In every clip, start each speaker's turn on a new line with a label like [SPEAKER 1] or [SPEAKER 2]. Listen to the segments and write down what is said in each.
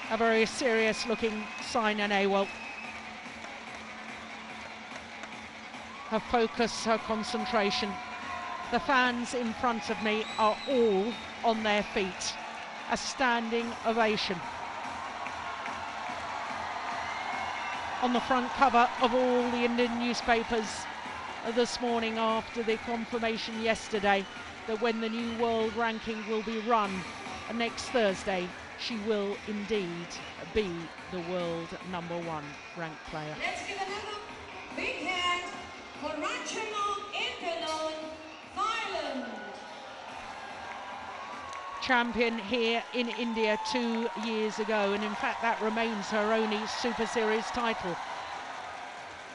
[SPEAKER 1] A very serious looking Saina Nehwal. Her focus, her concentration. The fans in front of me are all on their feet. A standing ovation. On the front cover of all the Indian newspapers this morning after the confirmation yesterday that when the new world ranking will be run next Thursday, she will indeed be the world #1 ranked player.
[SPEAKER 2] Let's give another big hand for Ratchanok Intanon, Thailand.
[SPEAKER 1] Champion here in India 2 years ago, and in fact that remains her only Super Series title.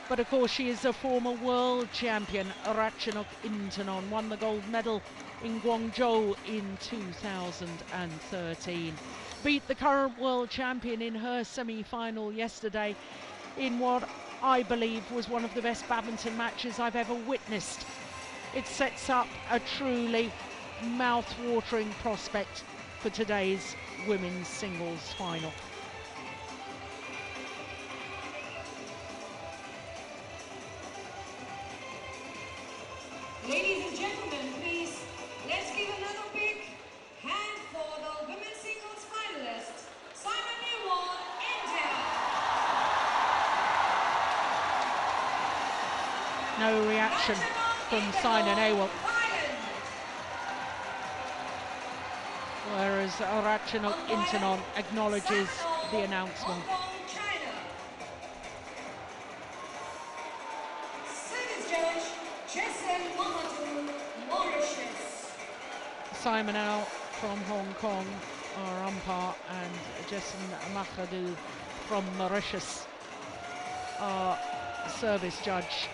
[SPEAKER 1] But of course she is a former world champion. Ratchanok Intanon won the gold medal in Guangzhou in 2013. Beat the current world champion in her semi-final yesterday in what I believe was one of the best badminton matches I've ever witnessed. It sets up a truly mouth-watering prospect for today's women's singles final.
[SPEAKER 2] Ladies and gentlemen, please, let's give another big hand for the women's singles finalist, Saina Nehwal, India.
[SPEAKER 1] No reaction from Saina Nehwal. Whereas Ratchanok Intanon acknowledges the announcement. Simon Al from Hong Kong, our umpire, and Jason Mahadou from Mauritius, our service judge.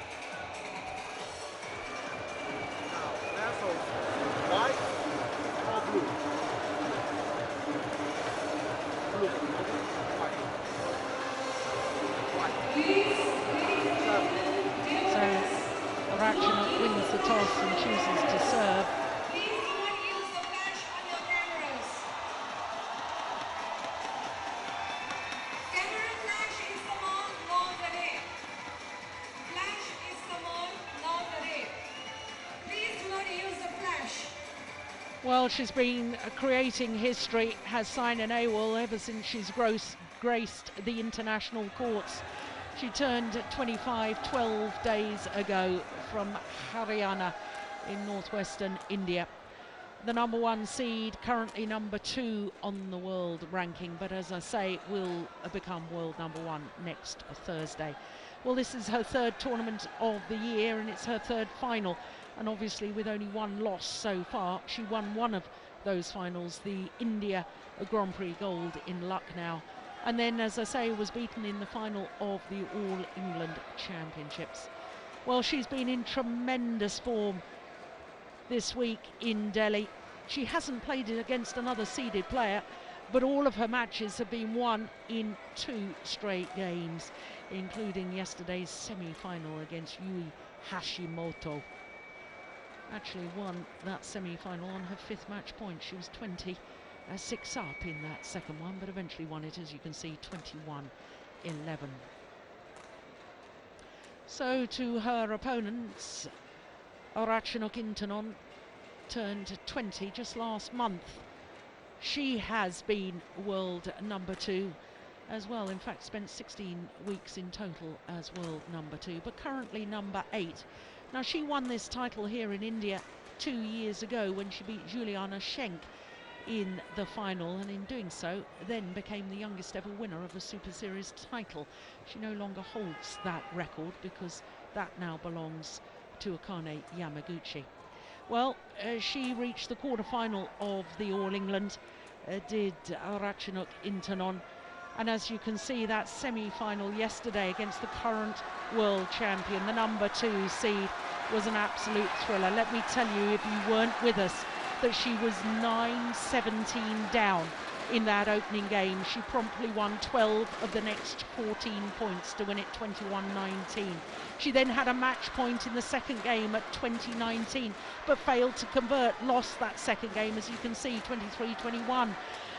[SPEAKER 3] White or blue? Blue. White.
[SPEAKER 1] So Ratchanok wins the toss and chooses to serve. Well, she's been creating history, has Saina Nehwal, ever since she's graced the international courts. She turned 25 12 days ago from Haryana in northwestern India. The #1 seed, currently #2 on the world ranking, but as I say, will become world #1 next Thursday. Well, this is her third tournament of the year, and it's her third final. And obviously with only one loss so far, she won one of those finals, the India Grand Prix gold in Lucknow. And then, as I say, was beaten in the final of the All England Championships. Well, she's been in tremendous form this week in Delhi. She hasn't played against another seeded player, but all of her matches have been won in 2 straight games, including yesterday's semi-final against Yui Hashimoto. Actually won that semi-final on her 5th match point. She was 20-6 up in that second one, but eventually won it, as you can see, 21-11. So to her opponents, Ratchanok Intanon turned 20 just last month. She has been world #2 as well. In fact, spent 16 weeks in total as world #2, but currently #8. Now, she won this title here in India 2 years ago when she beat Juliana Schenk in the final, and in doing so then became the youngest ever winner of a Super Series title. She no longer holds that record because that now belongs to Akane Yamaguchi. Well, she reached the quarter-final of the All England, did Ratchanok Intanon. And as you can see, that semi-final yesterday against the current world champion, the #2 seed, was an absolute thriller. Let me tell you, if you weren't with us, that she was 9-17 down in that opening game. She promptly won 12 of the next 14 points to win it 21-19. She then had a match point in the second game at 20-19, but failed to convert, lost that second game, as you can see, 23-21,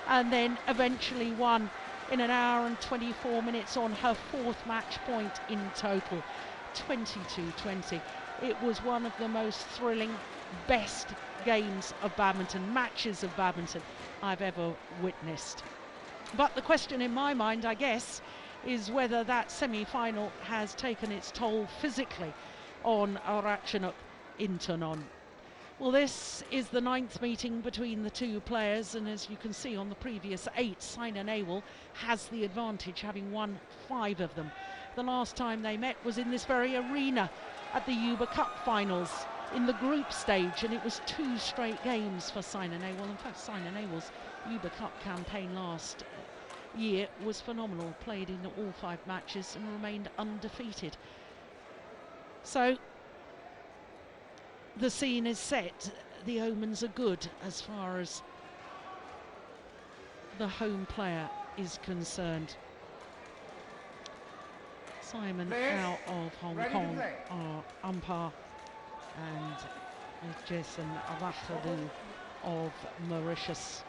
[SPEAKER 1] and then eventually won in an hour and 24 minutes on her 4th match point in total, 22-20. It was one of the most thrilling, best games of badminton, matches of badminton I've ever witnessed. But the question in my mind, I guess, is whether that semi-final has taken its toll physically on Ratchanok Intanon. Well, this is the 9th meeting between the two players, and as you can see on the previous 8, Saina Nehwal has the advantage, having won 5 of them. The last time they met was in this very arena at the Uber Cup finals in the group stage, and it was 2 straight games for Saina Nehwal. In fact, Saina Nehwal's Uber Cup campaign last year was phenomenal, played in all 5 matches and remained undefeated. So the scene is set, the omens are good as far as the home player is concerned. Simon out of Hong Kong, our umpire, and Jason Avachadu of Mauritius,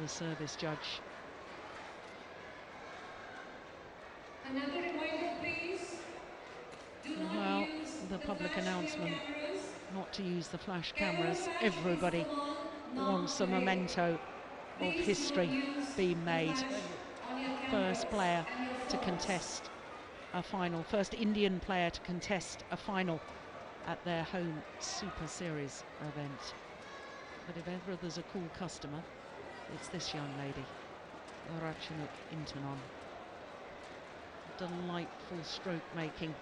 [SPEAKER 1] the service judge.
[SPEAKER 2] Another reminder, please. Do not
[SPEAKER 1] Well,
[SPEAKER 2] use
[SPEAKER 1] the public
[SPEAKER 2] flash
[SPEAKER 1] announcement
[SPEAKER 2] cameras.
[SPEAKER 1] not to use the flash
[SPEAKER 2] Every
[SPEAKER 1] cameras.
[SPEAKER 2] match
[SPEAKER 1] Everybody
[SPEAKER 2] is on,
[SPEAKER 1] wants a
[SPEAKER 2] non-play.
[SPEAKER 1] memento of
[SPEAKER 2] Please
[SPEAKER 1] history
[SPEAKER 2] do not use
[SPEAKER 1] being
[SPEAKER 2] the
[SPEAKER 1] made.
[SPEAKER 2] flash on your
[SPEAKER 1] First
[SPEAKER 2] cameras
[SPEAKER 1] player
[SPEAKER 2] and your
[SPEAKER 1] to
[SPEAKER 2] phones.
[SPEAKER 1] contest a final, first Indian player to contest a final at their home Super Series event. But if ever there's a cool customer, it's this young lady, Ratchanok Intanon. Delightful stroke making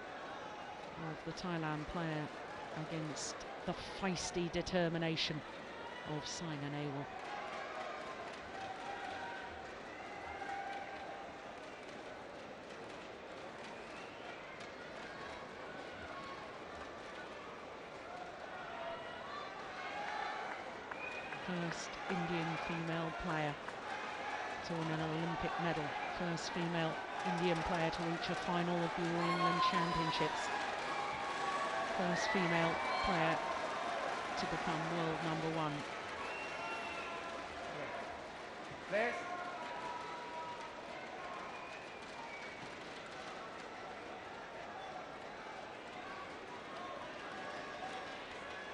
[SPEAKER 1] of the Thailand player against the feisty determination of Saina Nehwal. First Indian female player to win an Olympic medal. First female Indian player to reach a final of the All England Championships. First female player to become world #1.
[SPEAKER 3] Next.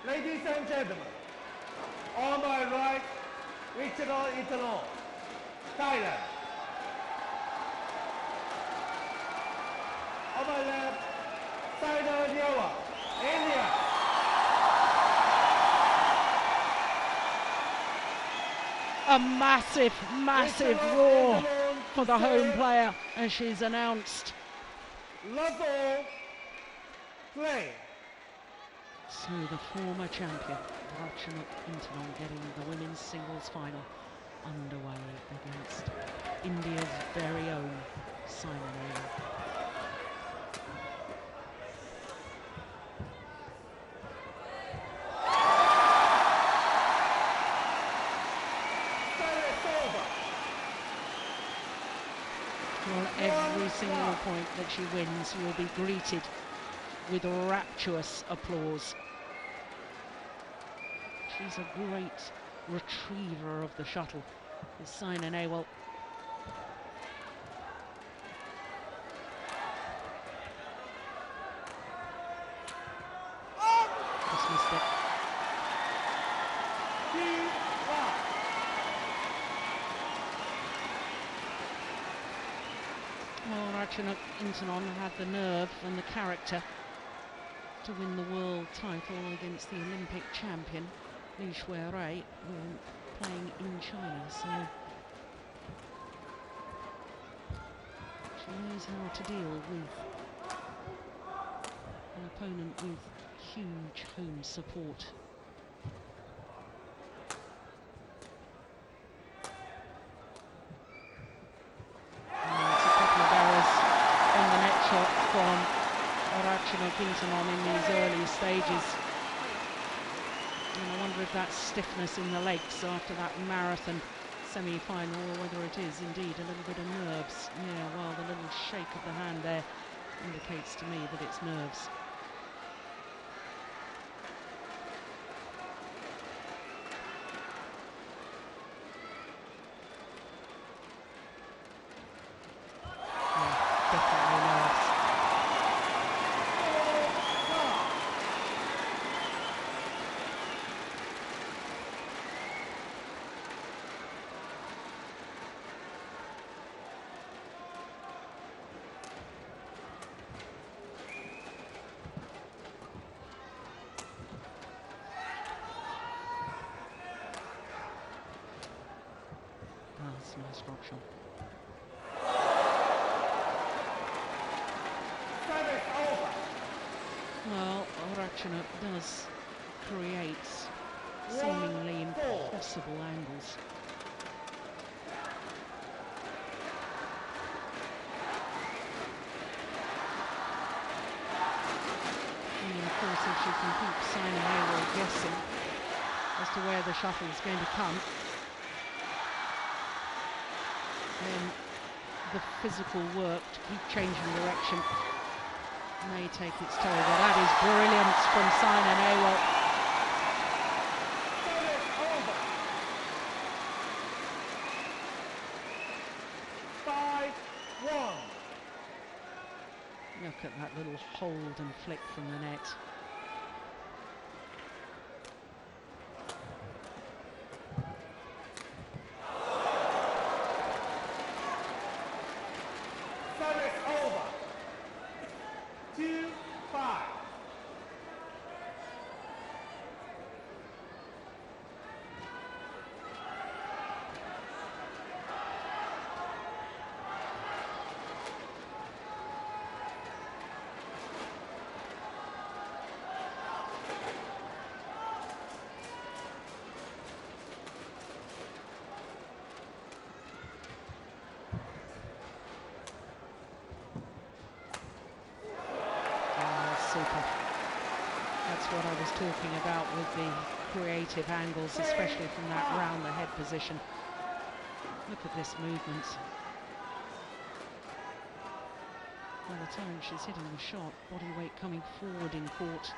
[SPEAKER 3] Ladies and gentlemen, on my right, Ratchanok Intanon, Thailand. On my left, Saina Nehwal, India.
[SPEAKER 1] A massive, massive roar for the home player as she's announced.
[SPEAKER 3] Love all, play.
[SPEAKER 1] So the former champion, Ratchanok Intanon, getting the women's singles final underway against India's very own Saina Nehwal. Well, every single point that she wins will be greeted with rapturous applause. She's a great retriever of the shuttle, is Saina Nehwal. Just missed it. Well, Ratchanok Intanon had the nerve and the character to win the world title against the Olympic champion, Li Shuai, playing in China. So she knows how to deal with an opponent with huge home support. On the net shot from Ratchanok Intanon in these early stages. And I wonder if that's stiffness in the legs after that marathon semi-final, or whether it is indeed a little bit of nerves. Yeah, well, the little shake of the hand there indicates to me that it's nerves. That's a nice drop shot.
[SPEAKER 3] Service over.
[SPEAKER 1] Well, Ratchanok does create seemingly impossible angles. And of course, if she can keep Saina Nehwal guessing as to where the shuttle is going to come, then the physical work to keep changing direction may take its toll. But that is brilliant from Saina Nehwal.
[SPEAKER 3] Service over. 5-1.
[SPEAKER 1] Look at that little hold and flick from the net.
[SPEAKER 3] Service over. 2-5.
[SPEAKER 1] Super. That's what I was talking about with the creative angles, especially from that round the head position. Look at this movement. By the time she's hitting the shot, body weight coming forward in court.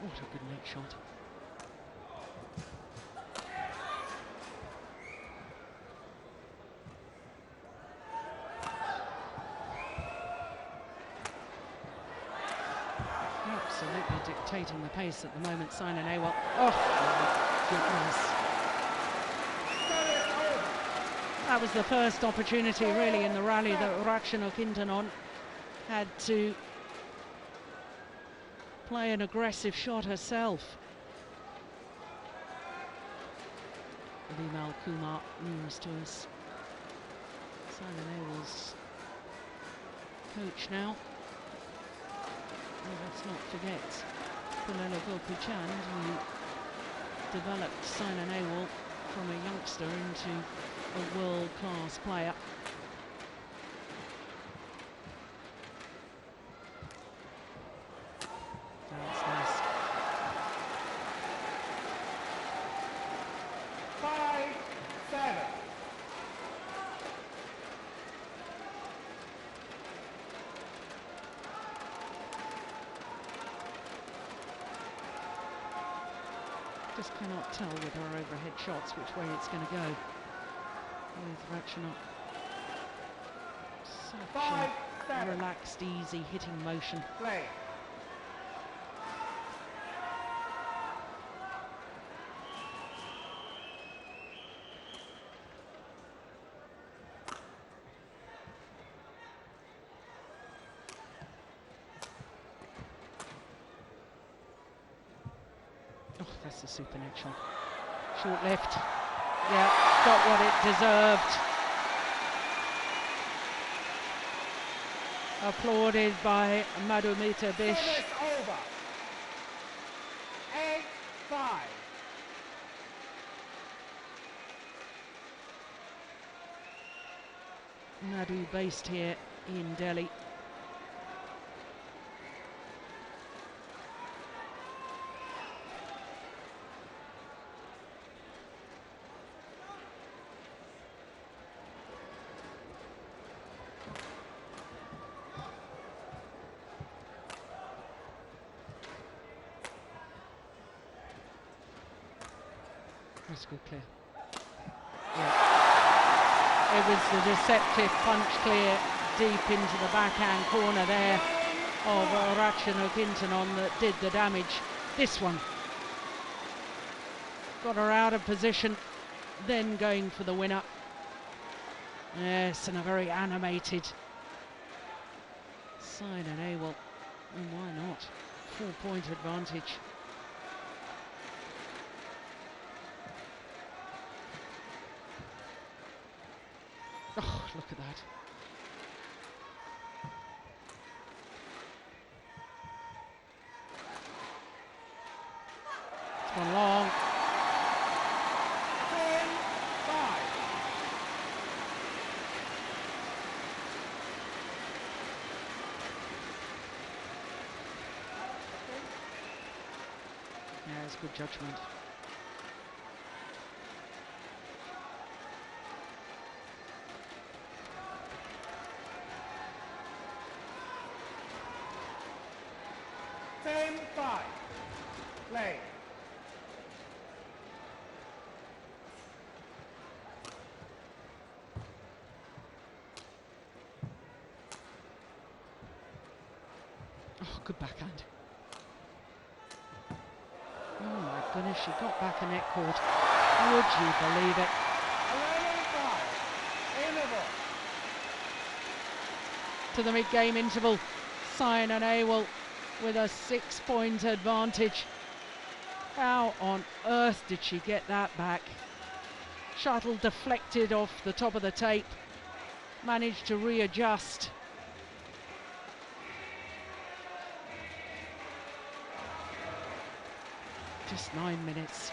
[SPEAKER 1] What a good net shot. Absolutely dictating the pace at the moment, Saina Nehwal. Oh, my goodness. That was the first opportunity, really, in the rally that Ratchanok Intanon had to play an aggressive shot herself. Vimal Kumar news to us. Saina Nehwal's coach now. And let's not forget Pulelo Gokuchan, who developed Saina Nehwal from a youngster into a world-class player. That's nice.
[SPEAKER 3] 5-7.
[SPEAKER 1] Just cannot tell with her overhead shots which way it's going to go with Ratchanok. Such a relaxed, easy hitting motion.
[SPEAKER 3] Play.
[SPEAKER 1] Oh, that's a super net shot. Short left. Yeah, got what it deserved. Applauded by Madhumita Bish.
[SPEAKER 3] Service over. 8-5.
[SPEAKER 1] Madhu based here in Delhi. That's good clear. Yeah. It was the deceptive punch clear deep into the backhand corner there of Ratchanok Intanon that did the damage. This one got her out of position, then going for the winner. Yes, and a very animated Saina Nehwal. And why not? 4-point advantage. Oh, look at that. It's gone long.
[SPEAKER 3] 10-5.
[SPEAKER 1] Yeah, it's good judgment.
[SPEAKER 3] Play.
[SPEAKER 1] Oh, good backhand. Oh my goodness, she got back a net cord. Would you believe it?
[SPEAKER 3] 11-5. A-level.
[SPEAKER 1] To the mid-game interval, Saina Nehwal with a 6-point advantage. How on earth did she get that back? Shuttle deflected off the top of the tape, managed to readjust. Just 9 minutes.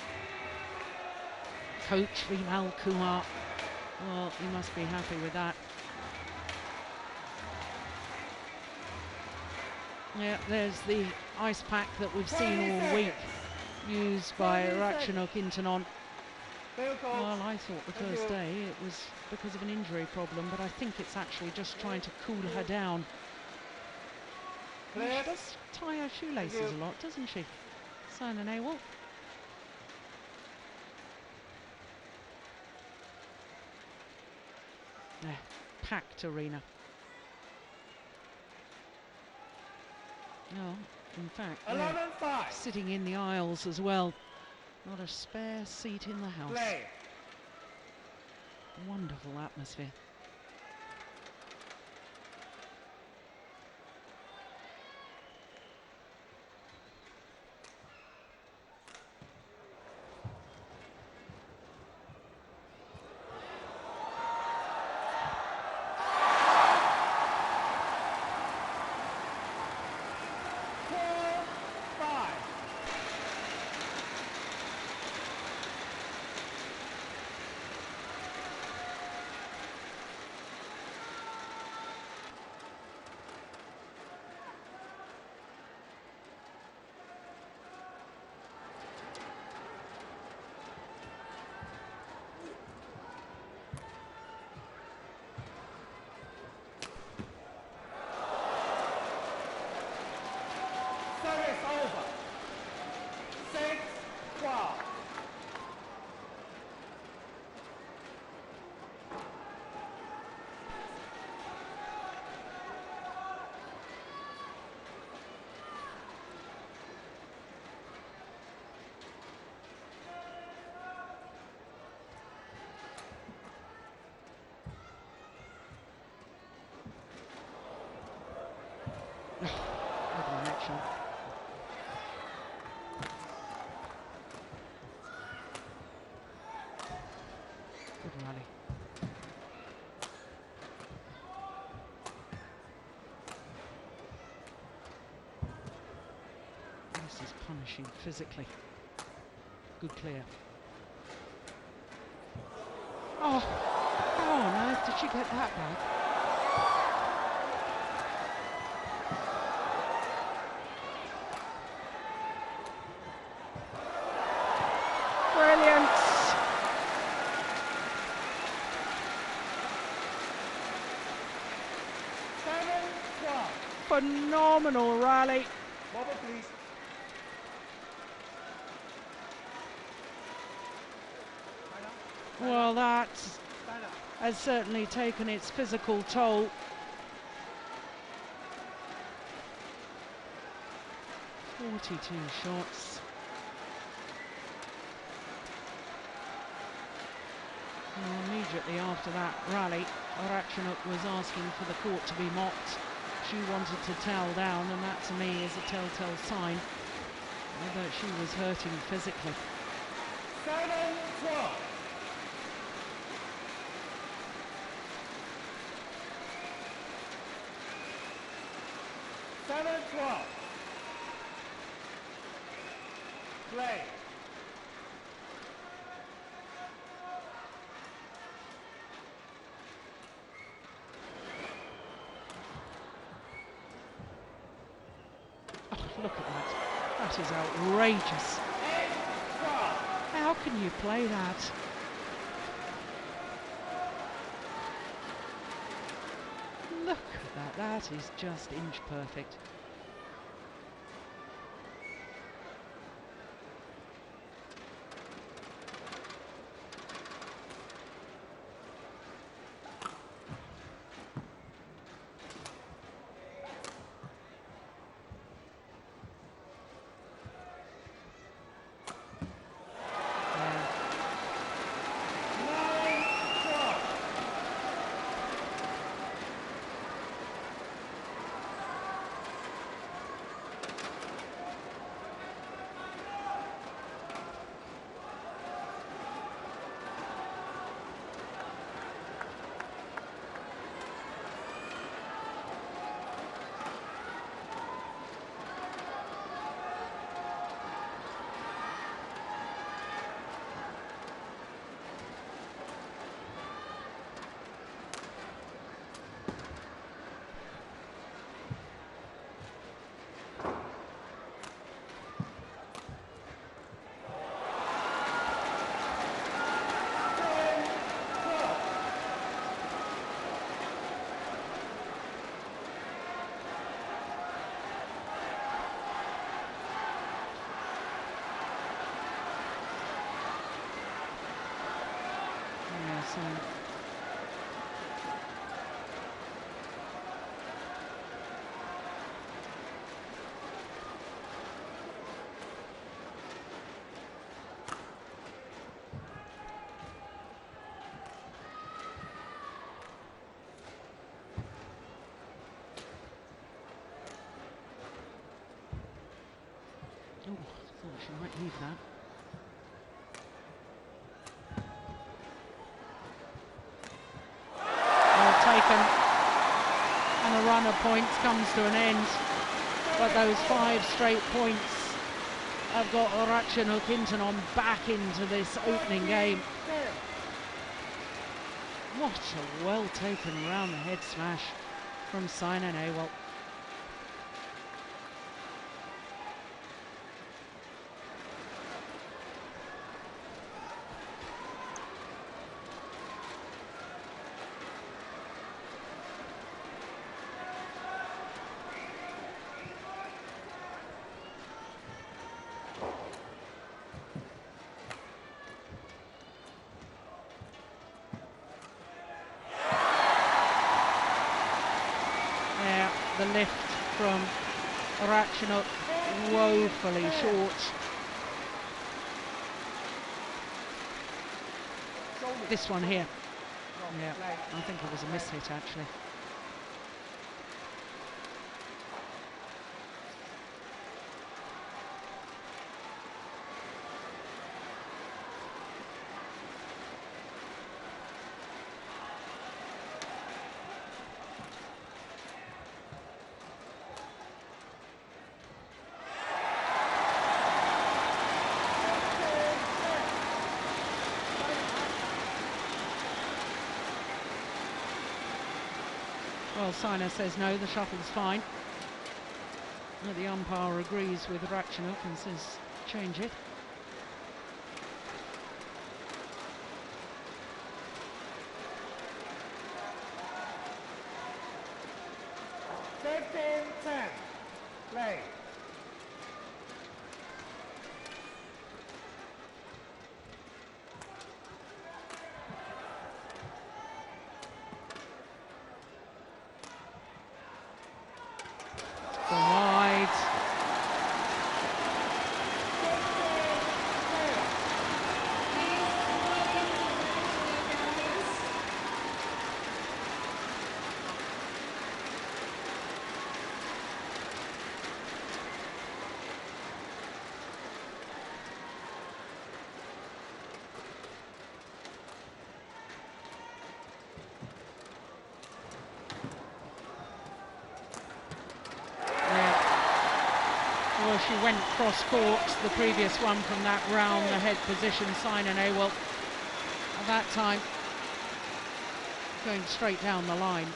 [SPEAKER 1] Coach Vimal Kumar, well, he must be happy with that. Yeah, there's the ice pack that we've seen all week, used by Ratchanok Intanon. Well, I thought the first day it was because of an injury problem, but I think it's actually just trying to cool her down. Well, she does tie her shoelaces a lot, doesn't she, Saina Nehwal? Yeah, packed arena. No, in fact,
[SPEAKER 3] 11-5.
[SPEAKER 1] sitting in the aisles as well. Not a spare seat in the house.
[SPEAKER 3] Play.
[SPEAKER 1] Wonderful atmosphere.
[SPEAKER 3] Service over. 6-12.
[SPEAKER 1] Good reaction. Good rally. This is punishing physically. Good clear. Oh, how on earth did she get that back? Brilliant. Phenomenal rally.
[SPEAKER 3] Bubble, please.
[SPEAKER 1] Well, that has certainly taken its physical toll. .42 shots. Well, immediately after that rally, Ratchanok was asking for the court to be mopped. She wanted to towel down, and that to me is a telltale sign that she was hurting physically.
[SPEAKER 3] 7-12. 7-12. Play.
[SPEAKER 1] Oh, look at that. That is outrageous. How can you play that? Look at that. That is just inch perfect. Oh, I thought she might leave that. Well taken. And a run of points comes to an end. But those 5 straight points have got Ratchanok Intanon back into this opening game. What a well taken round the head smash from Saina Nehwal. The lift from Ratchanok woefully short. This one here. Yeah, I think it was a miss hit actually. Well, Saina says no, the shuttle's fine. The umpire agrees with Ratchanok and says change it.
[SPEAKER 3] Play.
[SPEAKER 1] she went cross court, the previous one from that round, the head position, Saina Nehwal. At that time, going straight down the line.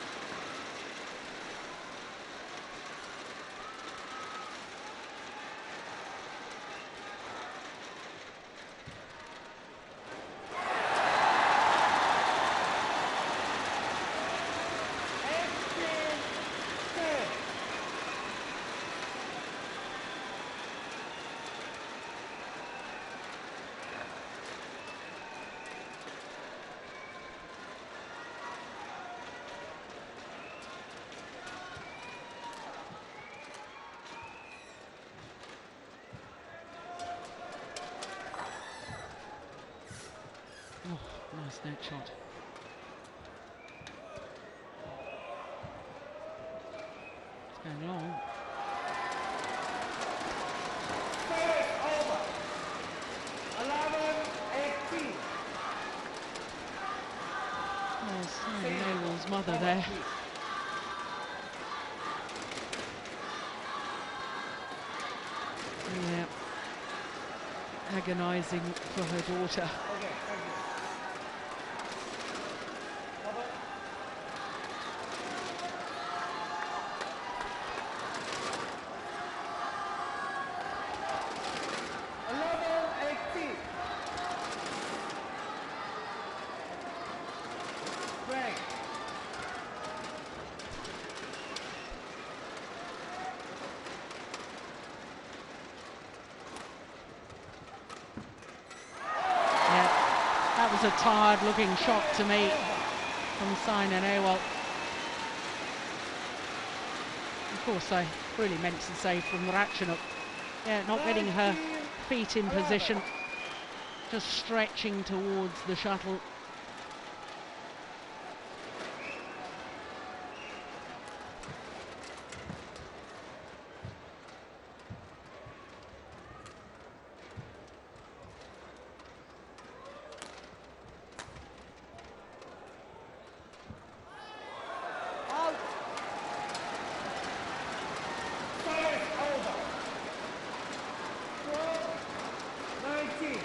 [SPEAKER 1] Oh, nice net shot. It's going long.
[SPEAKER 3] Service over. 11-18.
[SPEAKER 1] There's Saina Nehwal's mother there. Yeah. Agonising for her daughter.
[SPEAKER 3] Okay, thank you. Over. 11-18. Break.
[SPEAKER 1] That was a tired looking shot to me from Saina Nehwal. Of course, I really meant to say from Ratchanok. Yeah, not getting her feet in position, just stretching towards the shuttle.
[SPEAKER 3] Out. Service over. 12-19.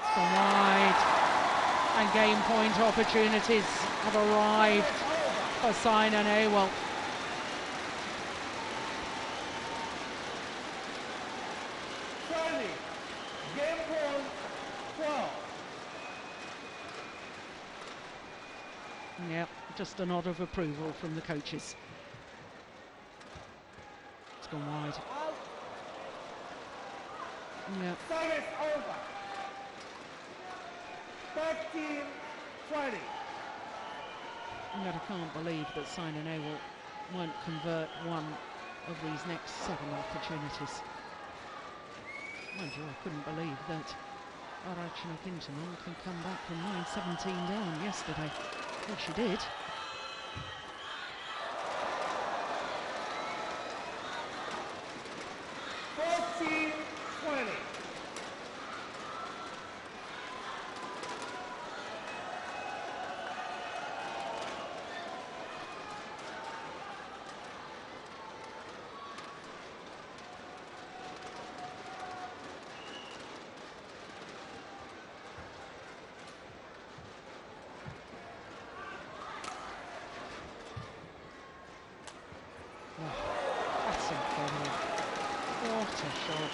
[SPEAKER 1] It's gone wide, and game point opportunities have arrived for Saina Nehwal.
[SPEAKER 3] Game point 12.
[SPEAKER 1] Yeah, just a nod of approval from the coaches. It's gone wide.
[SPEAKER 3] Out.
[SPEAKER 1] Yeah.
[SPEAKER 3] Service over. 13-20.
[SPEAKER 1] Yet I can't believe that Saina Nehwal won't convert one of these next 7 opportunities. Mind you, I couldn't believe that Ratchanok Intanon can come back from 9-17 down yesterday. Well, she did. That's incredible. What a shot.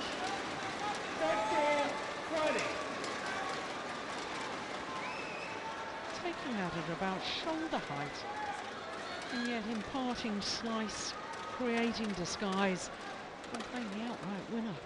[SPEAKER 3] 13-20.
[SPEAKER 1] Taking that at about shoulder height, and yet imparting slice, creating disguise, and playing the outright winner.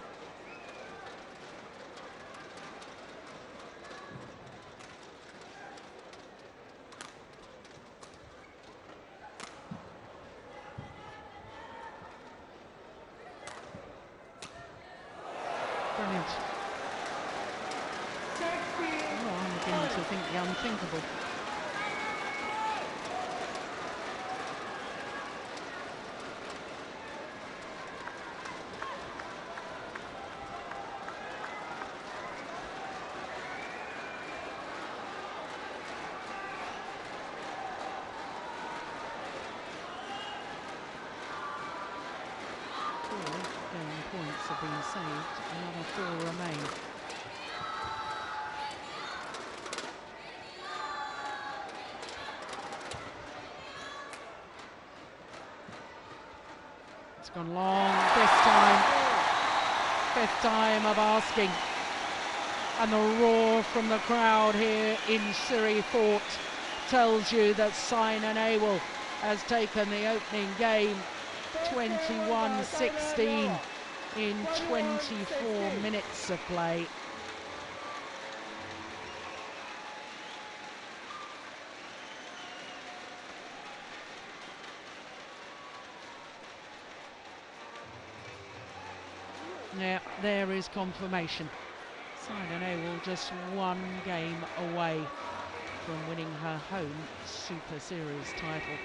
[SPEAKER 1] unthinkable. Points have been saved, another 4 remain. It's gone long, fifth time of asking. And the roar from the crowd here in Surrey Fort tells you that Saina Nehwal has taken the opening game 21-16 in 24 minutes of play. Yeah, there is confirmation. Saina Nehwal just 1 game away from winning her home Super Series title.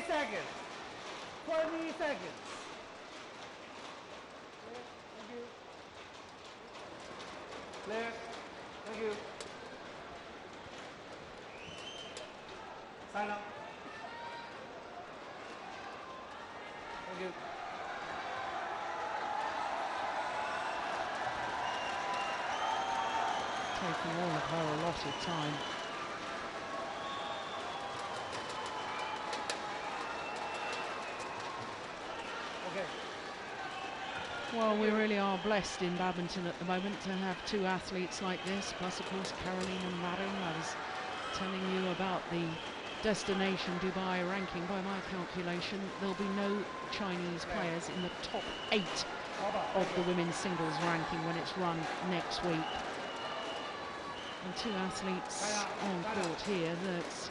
[SPEAKER 3] Seconds. 20 seconds. Thank you. Clear. Thank you. Sign up. Thank you.
[SPEAKER 1] Taking all of her allotted time. Well, we really are blessed in badminton at the moment to have 2 athletes like this, plus of course Carolina Marin. I was telling you about the Destination Dubai ranking. By my calculation, there'll be no Chinese players in the top 8 of the women's singles ranking when it's run next week. And 2 athletes on court here that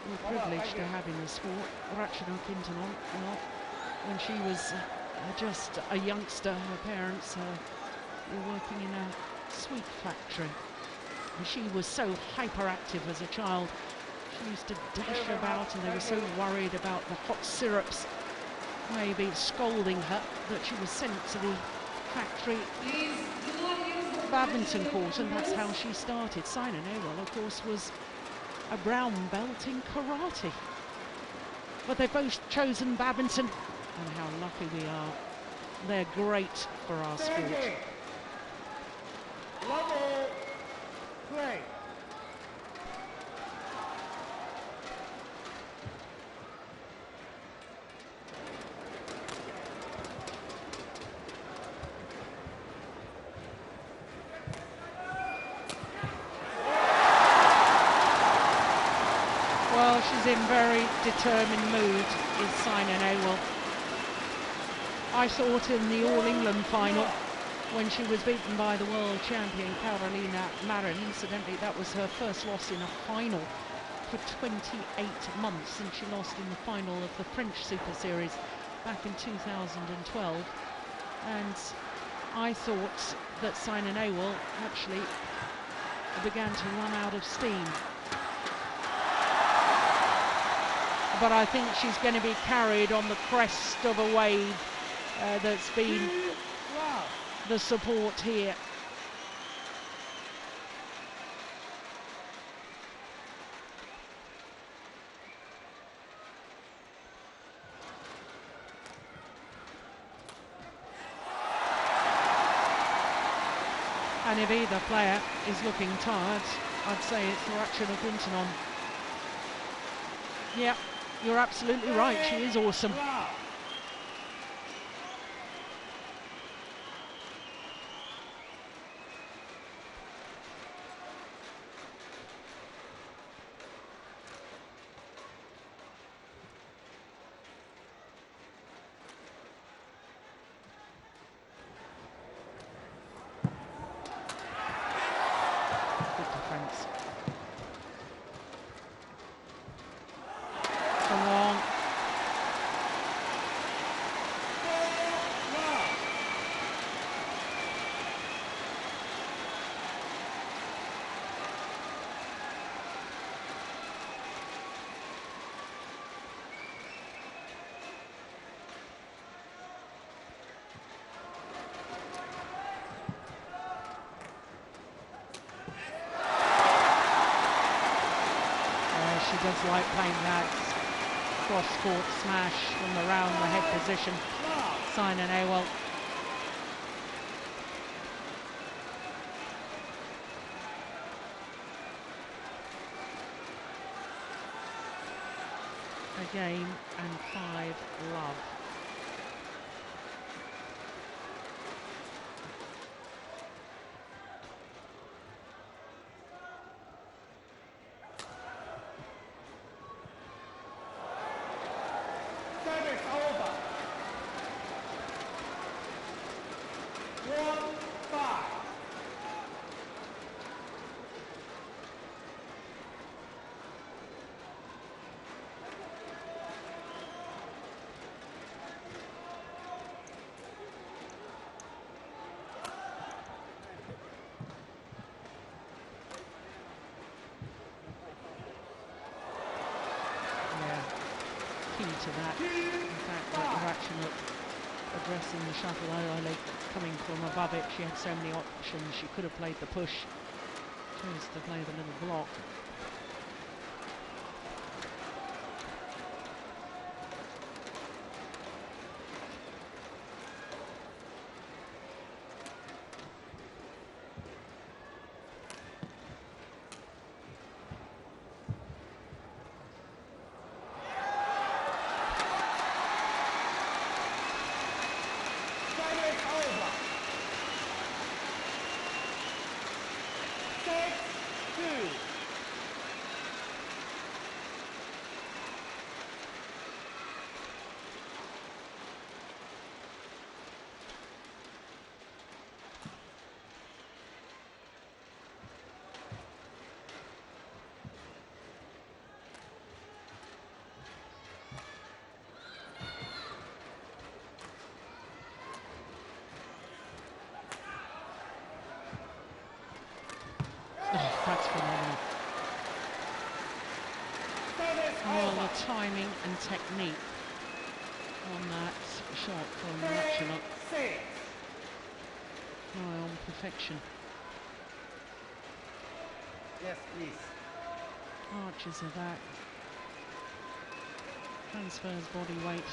[SPEAKER 1] we're privileged to have in the sport. Ratchanok Intanon, well, when she was just a youngster, her parents were working in a sweet factory. And she was so hyperactive as a child. She used to dash about, and they were so worried about the hot syrups maybe scolding her that she was sent to the factory badminton court, and that's how she started. Saina Nehwal, of course, was a brown belt in karate. But they've both chosen badminton, and how lucky we are. They're great for our sport.
[SPEAKER 3] Level play.
[SPEAKER 1] Well, she's in very determined mood, is Saina Nehwal. I thought in the All-England final, when she was beaten by the world champion Carolina Marin, incidentally that was her first loss in a final for 28 months, and she lost in the final of the French Super Series back in 2012. And I thought that Saina Nehwal actually began to run out of steam. But I think she's going to be carried on the crest of a wave that's been the support here. And if either player is looking tired, I'd say it's Ratchanok Intanon. Yeah, you're absolutely right. She is awesome. Good defence. Come on. She does like playing that cross-court smash from around the head position. Saina Nehwal. A game and 5 love.
[SPEAKER 3] Service over. 1-5.
[SPEAKER 1] Key to that, in fact, that Ratchanok addressing the shuttle early, coming from above it. She had so many options. She could have played the push, chose to play the little block.
[SPEAKER 3] Service over. 6-2.
[SPEAKER 1] Oh, that's phenomenal.
[SPEAKER 3] Service
[SPEAKER 1] Oh,
[SPEAKER 3] over.
[SPEAKER 1] the timing and technique on that shot from Ratchanok.
[SPEAKER 3] 3-6.
[SPEAKER 1] Oh, on perfection.
[SPEAKER 3] Yes, please.
[SPEAKER 1] Arches are back. Transfers body weight.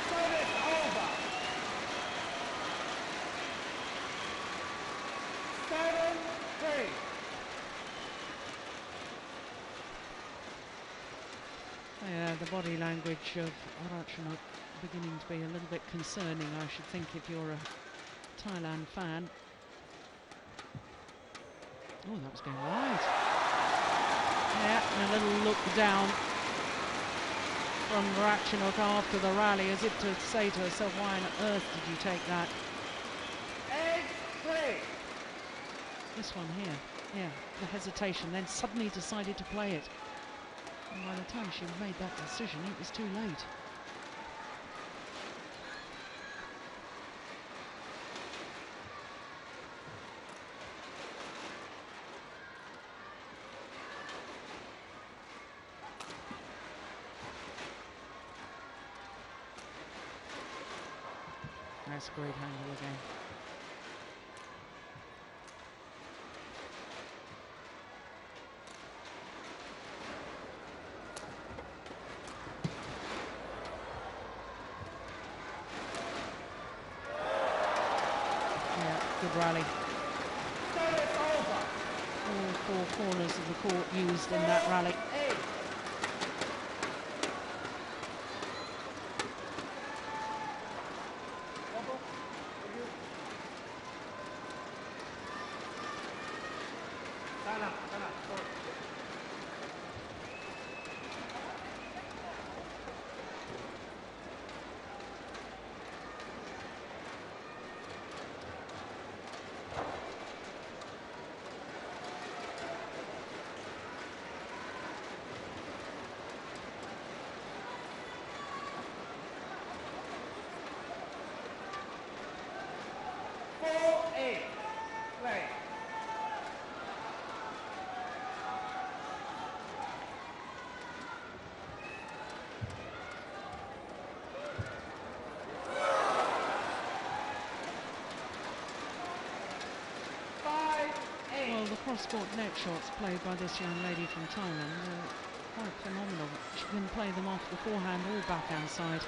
[SPEAKER 3] Service over. 7-3.
[SPEAKER 1] Yeah, the body language of Ratchanok beginning to be a little bit concerning, I should think, if you're a Thailand fan. Oh, that was going wide. Yeah, and a little look down from Ratchanok after the rally, as if to say to herself, why on earth did you take that?
[SPEAKER 3] 8-3.
[SPEAKER 1] This one here, yeah, the hesitation, then suddenly decided to play it. And by the time she made that decision, it was too late. That's a great handle again. Yeah, good rally. All four corners of the court used in that rally. Well, the cross-court net shots played by this young lady from Thailand are quite phenomenal. She can play them off the forehand or backhand side.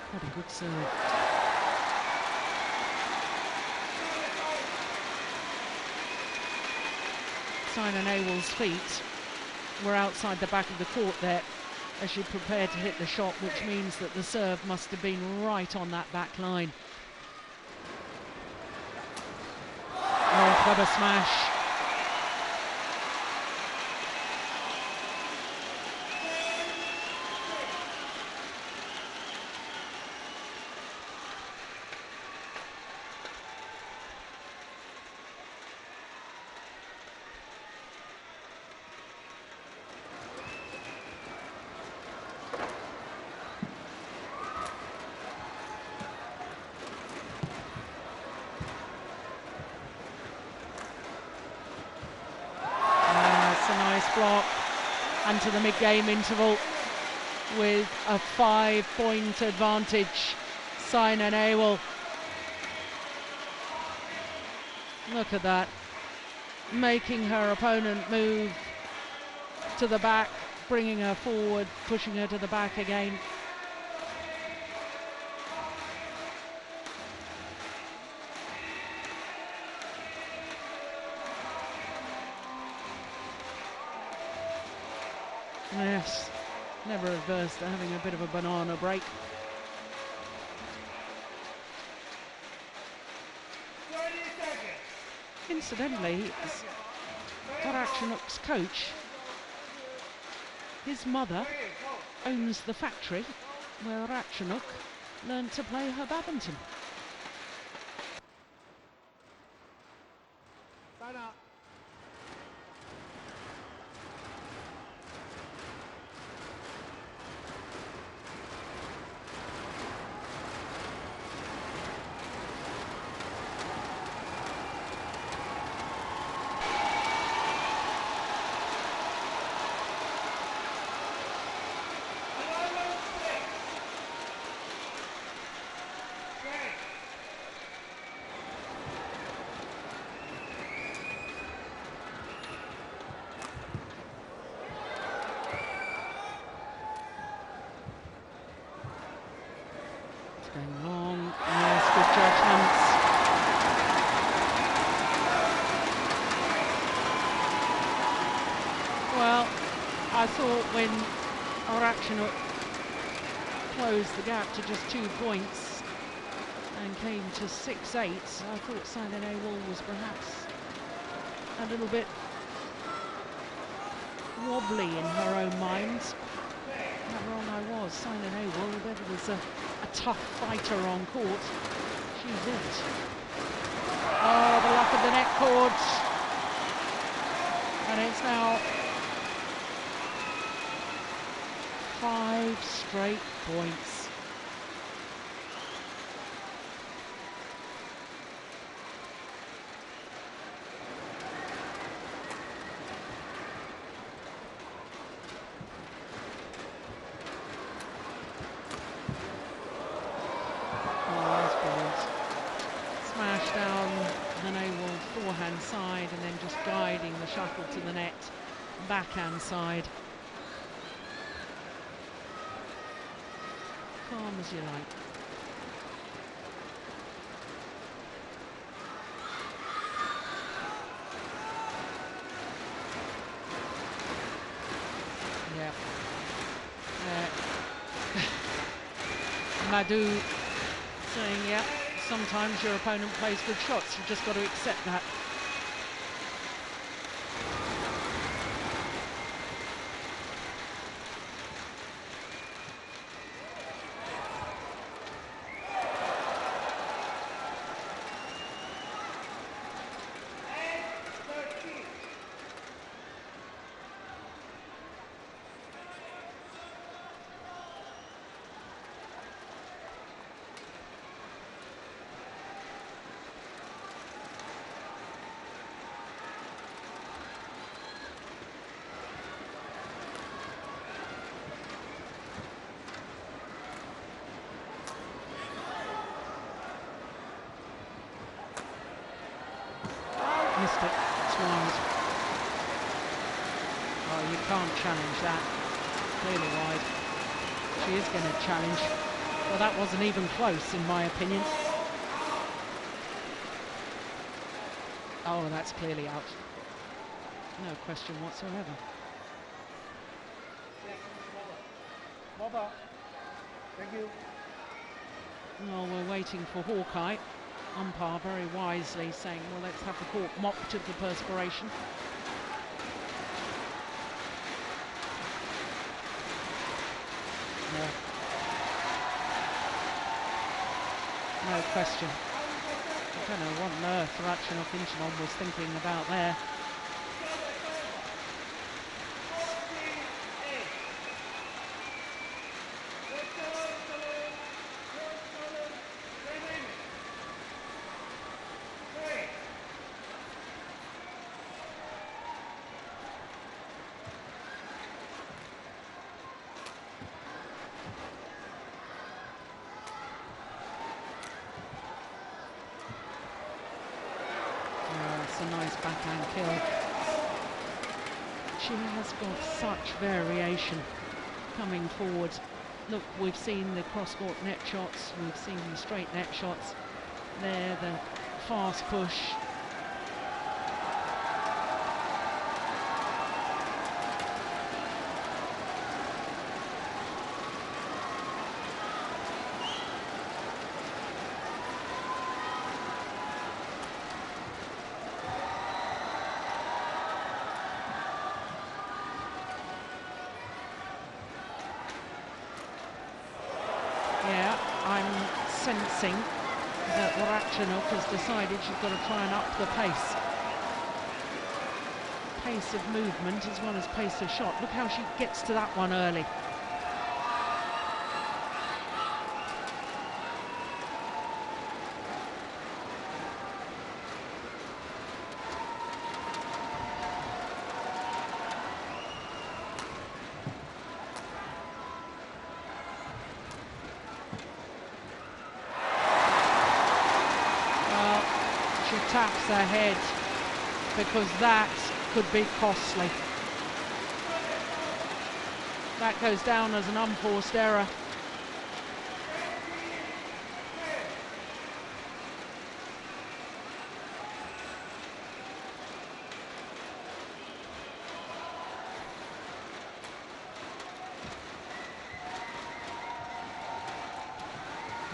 [SPEAKER 1] What a good serve. Saina Nehwal's feet were outside the back of the court there as she prepared to hit the shot, which means that the serve must have been right on that back line. Oh, clever smash. Block and to the mid-game interval with a 5-point advantage. Saina Nehwal. Look at that, making her opponent move to the back, bringing her forward, pushing her to the back again. Yes, never adverse to having a bit of a banana break. Incidentally, Ratchanok's coach, his mother owns the factory where Ratchanok learned to play her badminton. Going long, yes, good judgments. Well, I thought when Ratchanok closed the gap to just 2 points and came to 6-8, I thought Saina Nehwal was perhaps a little bit wobbly in her own mind. How wrong I was. Saina Nehwal, whether was a tough fighter on court, she's it. Oh, the luck of the net cord. And it's now 5 straight points. Smash down the Nehwal forehand side and then just guiding the shuttle to the net, backhand side. Calm as you like. Yeah. Madhu saying, yeah, sometimes your opponent plays good shots, you've just got to accept that. Missed it. It's wide. Oh, you can't challenge that. Clearly wide. She is going to challenge. Well, that wasn't even close, in my opinion. Oh, that's clearly out. No question whatsoever.
[SPEAKER 3] Thank you.
[SPEAKER 1] Well, we're waiting for Hawkeye. Umpire very wisely saying, well, let's have the court mopped of the perspiration. No. No question. I don't know what on earth Ratchanok Intanon was thinking about there. It's a nice backhand kill. She has got such variation coming forward. Look, we've seen the cross-court net shots, we've seen the straight net shots. There, the fast push. Yeah, I'm sensing that Ratchanok has decided she's got to try and up the pace. Pace of movement as well as pace of shot. Look how she gets to that one early. Taps her head because that could be costly. That goes down as an unforced error.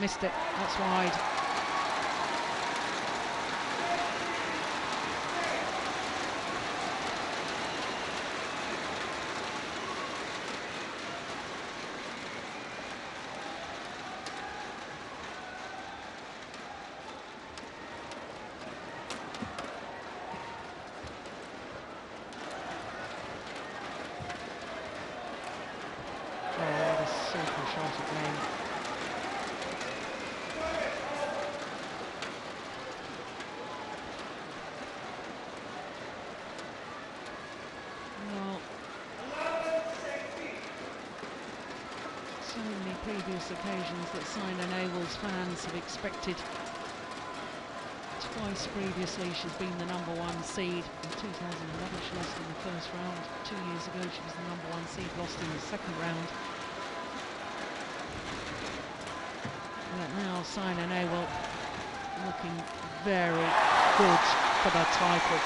[SPEAKER 1] Missed it, that's wide. previous occasions that Saina Nehwal's fans have expected. Twice previously she's been the #1 seed. In 2011 she lost in the first round. 2 years ago she was the #1 seed, lost in the second round. But now Saina Nehwal looking very good for the title.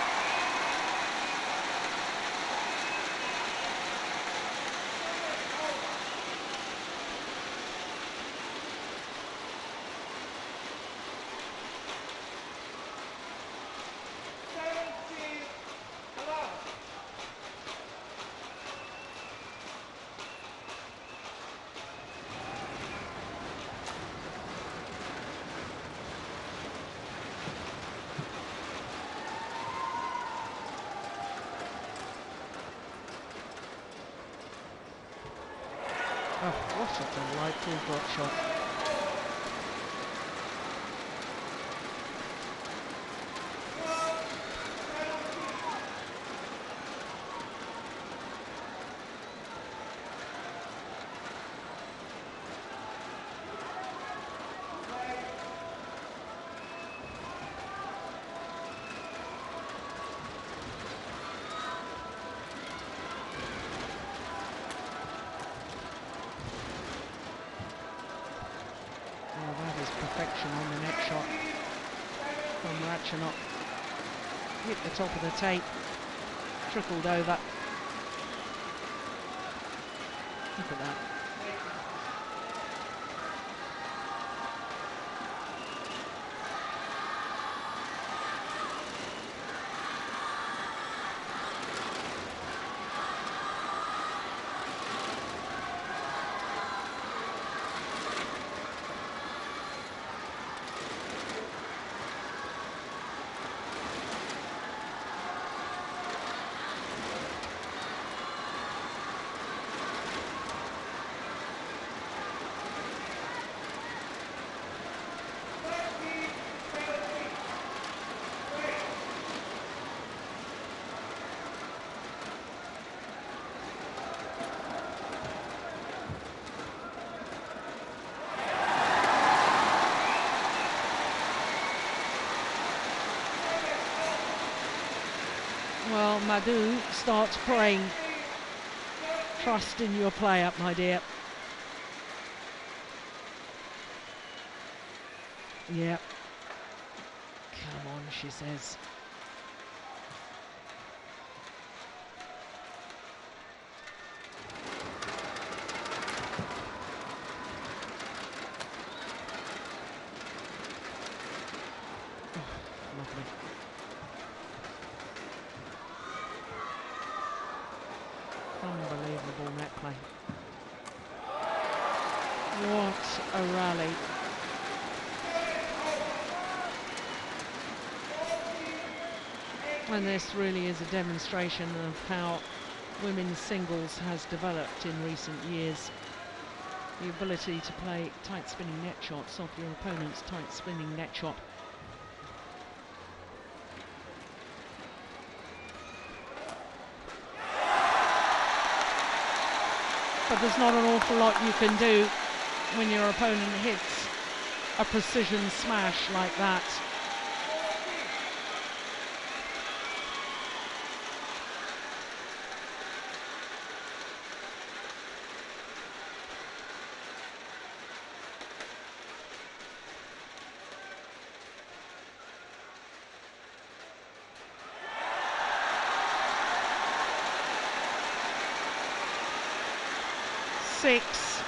[SPEAKER 1] Oh, what a delightful drop shot. That is perfection on the net shot from Ratchanok. Hit the top of the tape, trickled over. Look at that. Well, Madhu starts praying. Trust in your player, my dear. Yep. Come on, she says. Oh, lovely. Unbelievable net play. What a rally. And this really is a demonstration of how women's singles has developed in recent years. The ability to play tight spinning net shots off your opponent's tight spinning net shot. But there's not an awful lot you can do when your opponent hits a precision smash like that. Six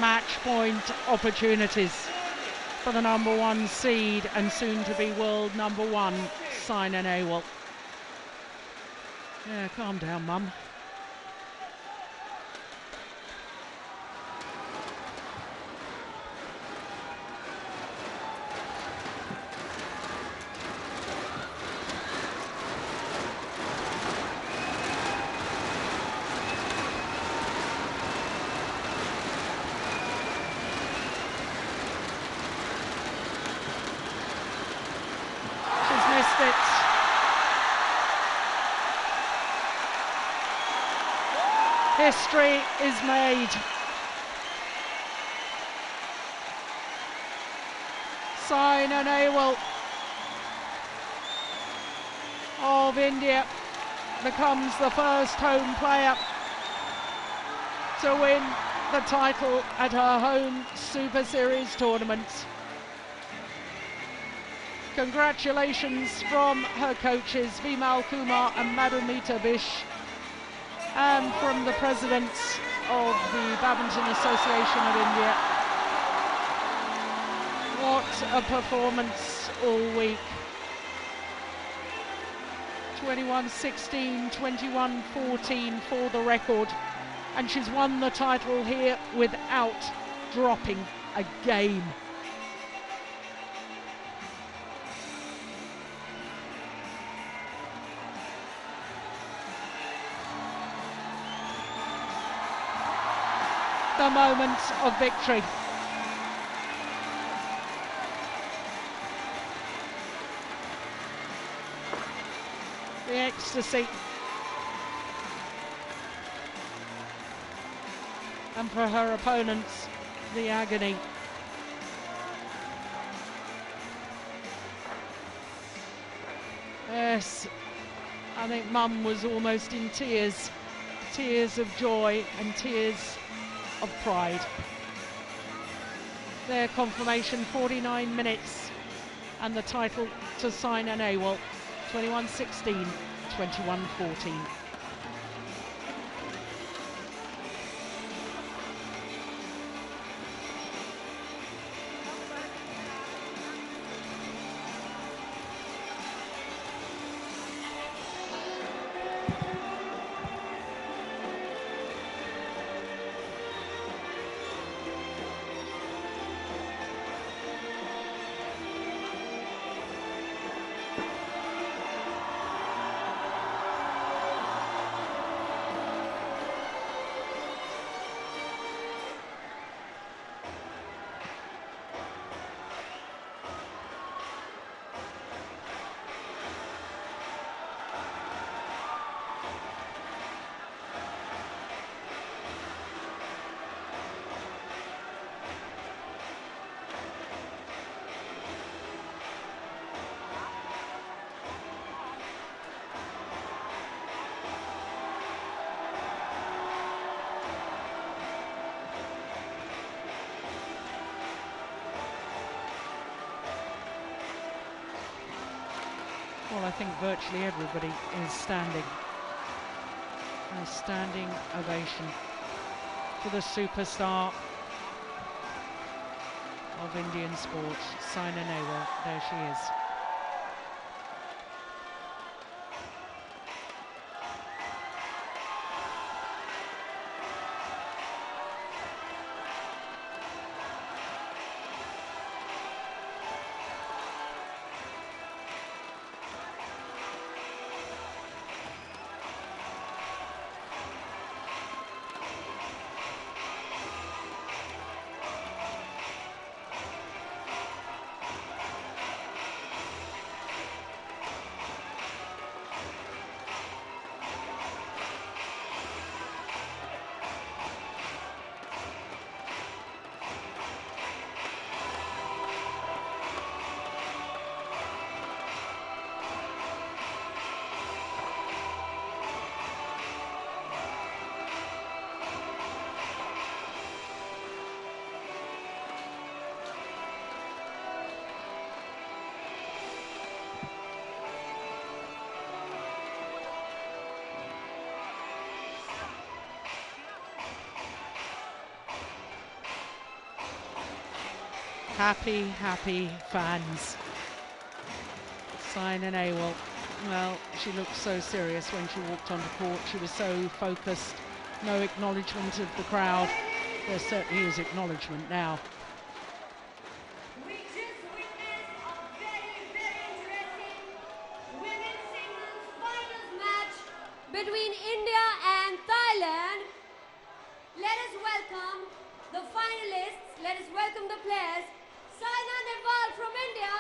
[SPEAKER 1] match point opportunities for the #1 seed and soon to be world #1, Saina Nehwal. Yeah, calm down, Mum. History is made. Saina Nehwal of India becomes the first home player to win the title at her home Super Series tournament. Congratulations from her coaches Vimal Kumar and Madhumita Bish, and from the presidents of the Badminton Association of India. What a performance all week. 21-16, 21-14 for the record, and she's won the title here without dropping a game. The moment of victory. The ecstasy. And for her opponents, the agony. Yes, I think Mum was almost in tears. Tears of joy and tears of pride. Their confirmation, 49 minutes, and the title to Saina Nehwal, 21-16, 21-14. Well, I think virtually everybody is standing. A standing ovation for the superstar of Indian sport, Saina Nehwal. There she is. Happy, happy fans. Saina Nehwal, well, she looked so serious when she walked onto court. She was so focused. No acknowledgement of the crowd. There certainly is acknowledgement now.
[SPEAKER 2] We just witnessed a very, very interesting women's singles finals match between India and Thailand. Let us welcome the finalists. Let us welcome the players. Saina Nehwal from India.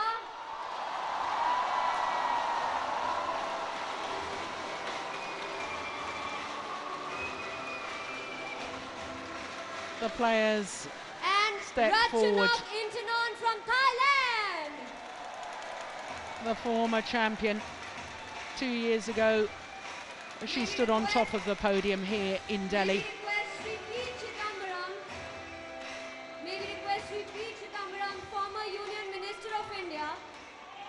[SPEAKER 1] The players
[SPEAKER 2] And
[SPEAKER 1] step forward.
[SPEAKER 2] Ratchanok Intanon from Thailand.
[SPEAKER 1] the former champion. 2 years ago, she stood on top of the podium here in Delhi.
[SPEAKER 2] May we request Sri P. Chidambaram, former Union Minister of India,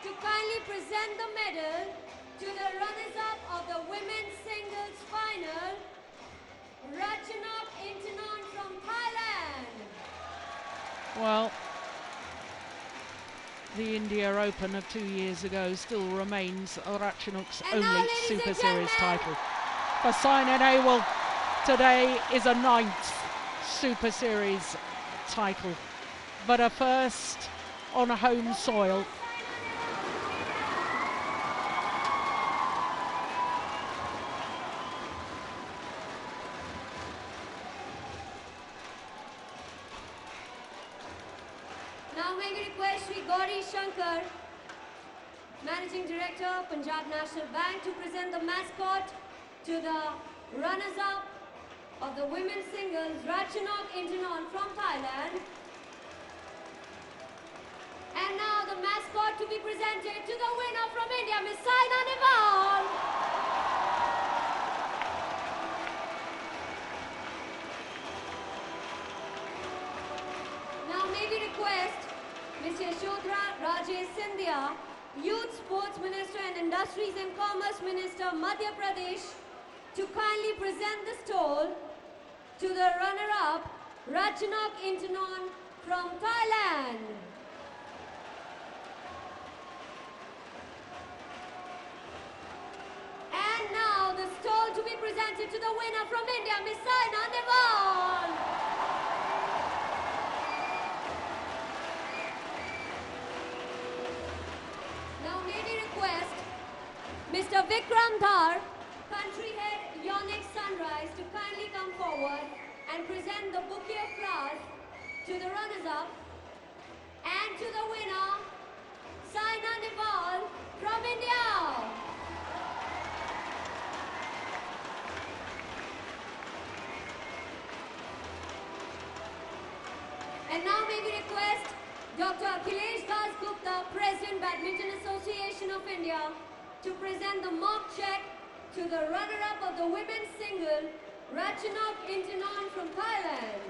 [SPEAKER 2] to kindly present the medal to the runners-up of the women's singles final, Ratchanok Intanon from Thailand.
[SPEAKER 1] Well, the India Open of 2 years ago still remains Ratchanok's only Super Series title. For Saina Nehwal, today is a 9th Super Series title, but a first on home soil.
[SPEAKER 2] Now may we request Sri Gauri Shankar, Managing Director, Punjab National Bank, to present the mascot to the runners-up of the women's singles, Ratchanok Intanon from Thailand. And now the mascot to be presented to the winner from India, Ms. Saina Nehwal. Now may we request Ms. Yashodhara Rajesh Scindia, Youth Sports Minister and Industries and Commerce Minister, Madhya Pradesh, to kindly present the stole to the runner-up, Ratchanok Intanon from Thailand. And now the stole to be presented to the winner from India, Ms. Saina Nehwal. Now may we request Mr. Vikram Dhar, Country Head Yonex Sunrise, to kindly come forward and present the bouquet of flowers to the runners-up and to the winner, Saina Nehwal from India. And now may we request Dr. Akhilesh Das Gupta, President, Badminton Association of India, to present the mock check to the runner-up of the women's single, Ratchanok Intanon from Thailand.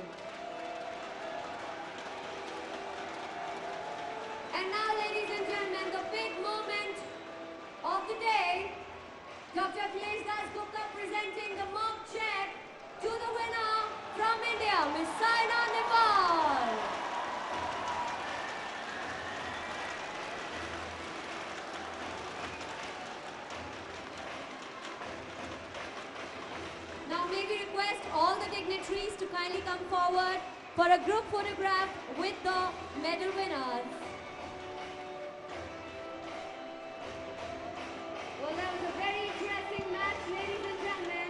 [SPEAKER 2] And now, ladies and gentlemen, the big moment of the day, Dr. Akhilesh Das Gupta presenting the mock check to the winner from India, Ms. Saina Nehwal. Now may we request all the dignitaries to kindly come forward for a group photograph with the medal winners. Well, that was a very interesting match, ladies and gentlemen.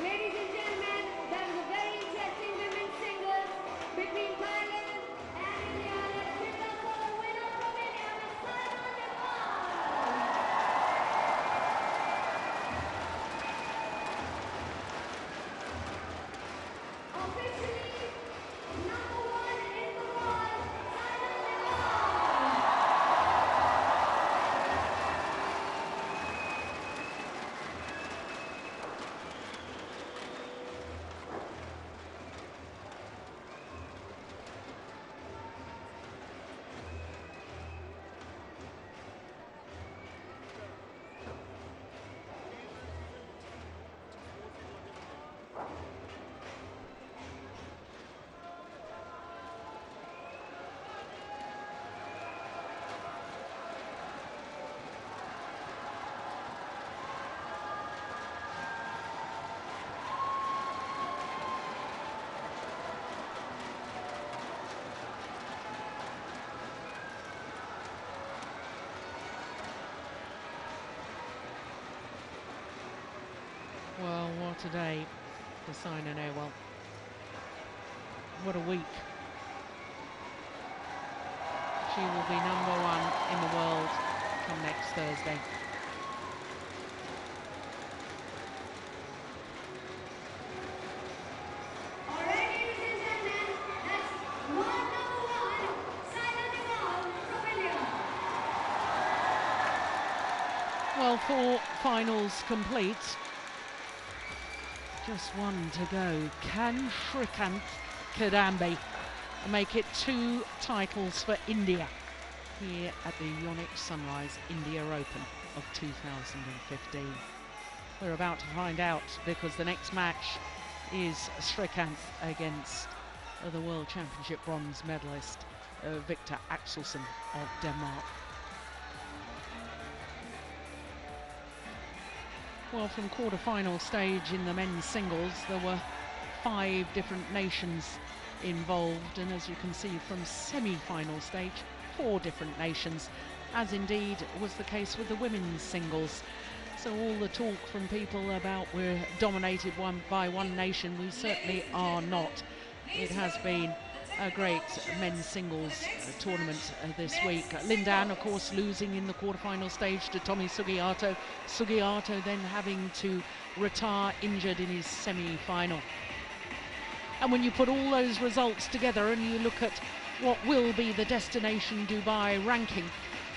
[SPEAKER 2] Ladies and gentlemen, that was a very interesting women's singles between Thailand and India. Let's give them for the winner from India, Ms. Saina Nehwal. Officially, #1 in the world, Saina Nehwal.
[SPEAKER 1] Well, what a day for Saina Nehwal. What a week. She will be #1 in the world come next Thursday. Well, 4 finals complete. Just one to go. Can Srikanth Kadambi make it 2 titles for India here at the Yonex Sunrise India Open of 2015? We're about to find out, because the next match is Srikanth against the World Championship bronze medalist Victor Axelsen of Denmark. Well, from quarter-final stage in the men's singles, there were 5 different nations involved, and as you can see from semi-final stage, 4 different nations, as indeed was the case with the women's singles. So all the talk from people about we're dominated by one nation, we certainly are not. It has been a great men's singles tournament this week. Lindan, of course, losing in the quarterfinal stage to Tommy Sugiarto. Sugiarto then having to retire injured in his semi-final. And when you put all those results together and you look at what will be the Destination Dubai ranking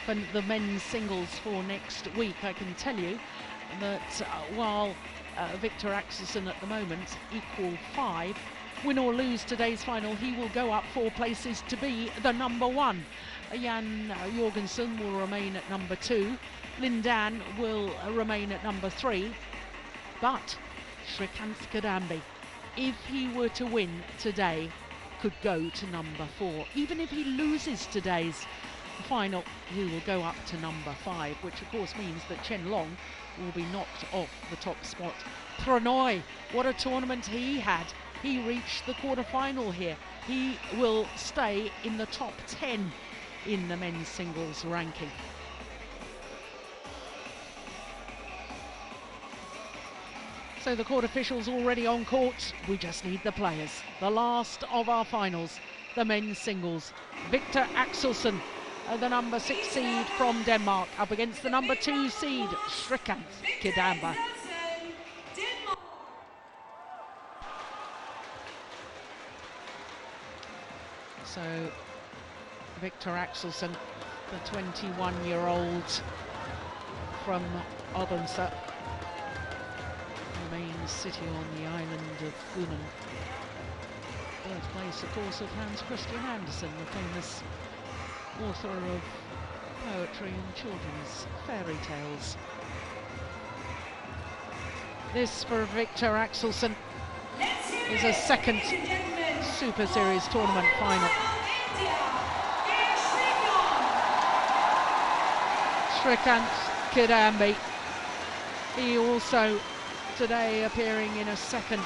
[SPEAKER 1] for the men's singles for next week, I can tell you that while Victor Axelsen at the moment equal 5, win or lose today's final, he will go up 4 places to be the number 1. Jan Jorgensen will remain at number 2. Lindan will remain at number 3. But Srikanth Kadambi, if he were to win today, could go to number 4. Even if he loses today's final, he will go up to number 5, which of course means that Chen Long will be knocked off the top spot. Pranoy, what a tournament he had. He reached the quarter-final here. He will stay in the top 10 in the men's singles ranking. So the court officials already on court. We just need the players. The last of our finals, the men's singles. Victor Axelsen, the number 6 seed from Denmark, up against the number 2 seed, Srikanth Kadambi. So Victor Axelsen, the 21-year-old from Odense, the main city on the island of Funen. Birthplace, of course, of Hans Christian Andersen, the famous author of poetry and children's fairy tales. This for Victor Axelsen is a second Super Series tournament final. Srikanth Kadambi, he also today appearing in a second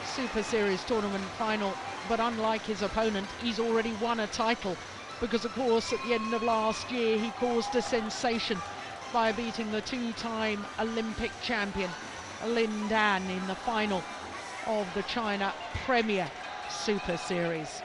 [SPEAKER 1] Super Series tournament final, but unlike his opponent, he's already won a title, because of course at the end of last year he caused a sensation by beating the 2-time Olympic champion Lin Dan in the final of the China Premier Super Series.